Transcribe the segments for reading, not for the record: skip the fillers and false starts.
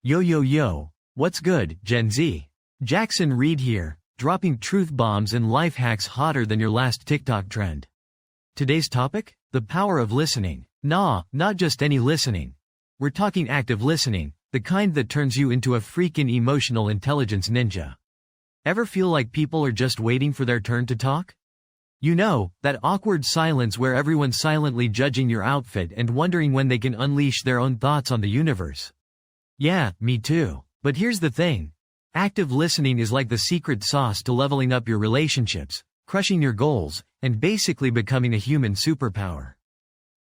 Yo yo yo, what's good, Gen Z? Jackson Reed here, dropping truth bombs and life hacks hotter than your last TikTok trend. Today's topic? The power of listening. Nah, not just any listening. We're talking active listening, the kind that turns you into a freaking emotional intelligence ninja. Ever feel like people are just waiting for their turn to talk? You know, that awkward silence where everyone's silently judging your outfit and wondering when they can unleash their own thoughts on the universe. Yeah, me too. But here's the thing. Active listening is like the secret sauce to leveling up your relationships, crushing your goals, and basically becoming a human superpower.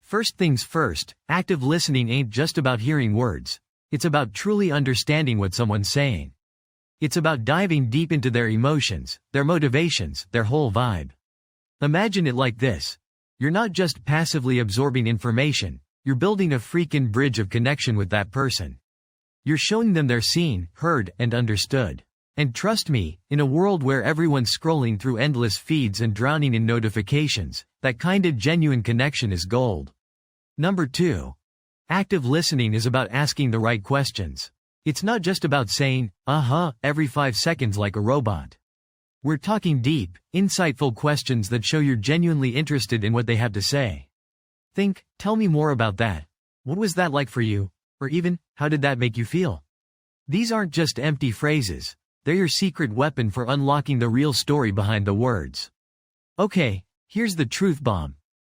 First things first, active listening ain't just about hearing words. It's about truly understanding what someone's saying. It's about diving deep into their emotions, their motivations, their whole vibe. Imagine it like this. You're not just passively absorbing information, you're building a freaking bridge of connection with that person. You're showing them they're seen, heard, and understood. And trust me, in a world where everyone's scrolling through endless feeds and drowning in notifications, that kind of genuine connection is gold. Number 2. Active listening is about asking the right questions. It's not just about saying, every 5 seconds like a robot. We're talking deep, insightful questions that show you're genuinely interested in what they have to say. Think, tell me more about that. What was that like for you? Or even, how did that make you feel? These aren't just empty phrases, they're your secret weapon for unlocking the real story behind the words. Okay, here's the truth bomb.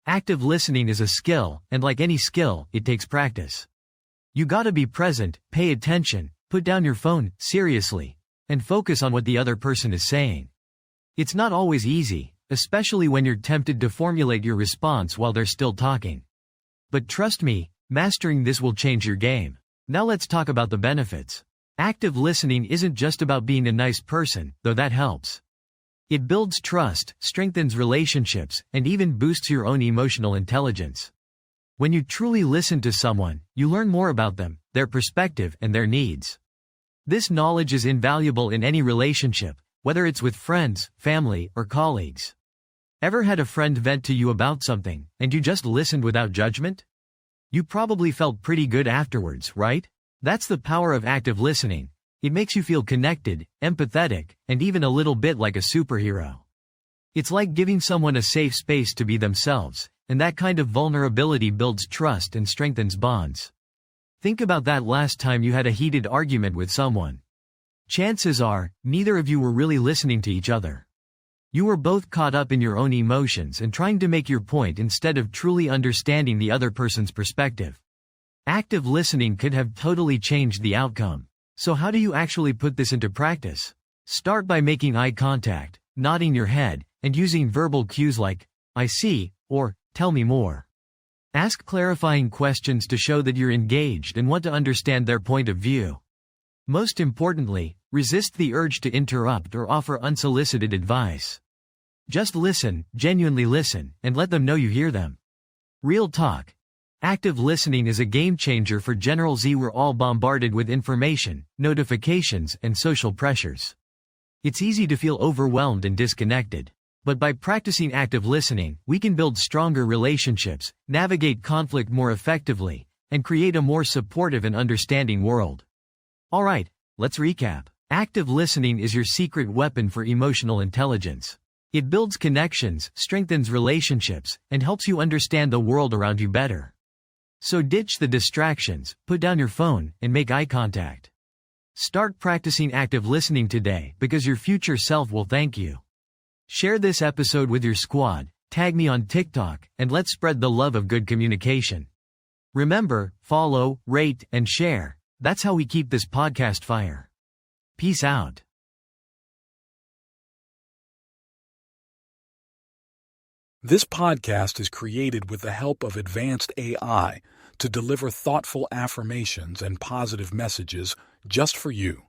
Active listening is a skill, and like any skill, it takes practice. You gotta be present, pay attention, put down your phone, seriously, and focus on what the other person is saying. It's not always easy, especially when you're tempted to formulate your response while they're still talking. But trust me, mastering this will change your game. Now let's talk about the benefits. Active listening isn't just about being a nice person, though that helps. It builds trust, strengthens relationships, and even boosts your own emotional intelligence. When you truly listen to someone, you learn more about them, their perspective, and their needs. This knowledge is invaluable in any relationship, whether it's with friends, family, or colleagues. Ever had a friend vent to you about something, and you just listened without judgment? You probably felt pretty good afterwards, right? That's the power of active listening. It makes you feel connected, empathetic, and even a little bit like a superhero. It's like giving someone a safe space to be themselves, and that kind of vulnerability builds trust and strengthens bonds. Think about that last time you had a heated argument with someone. Chances are, neither of you were really listening to each other. You were both caught up in your own emotions and trying to make your point instead of truly understanding the other person's perspective. Active listening could have totally changed the outcome. So how do you actually put this into practice? Start by making eye contact, nodding your head, and using verbal cues like, I see, or, tell me more. Ask clarifying questions to show that you're engaged and want to understand their point of view. Most importantly, resist the urge to interrupt or offer unsolicited advice. Just listen, genuinely listen, and let them know you hear them. Real talk. Active listening is a game changer for Gen Z. We're all bombarded with information, notifications, and social pressures. It's easy to feel overwhelmed and disconnected. But by practicing active listening, we can build stronger relationships, navigate conflict more effectively, and create a more supportive and understanding world. Alright, let's recap. Active listening is your secret weapon for emotional intelligence. It builds connections, strengthens relationships, and helps you understand the world around you better. So ditch the distractions, put down your phone, and make eye contact. Start practicing active listening today because your future self will thank you. Share this episode with your squad, tag me on TikTok, and let's spread the love of good communication. Remember, follow, rate, and share. That's how we keep this podcast fire. Peace out. This podcast is created with the help of advanced AI to deliver thoughtful affirmations and positive messages just for you.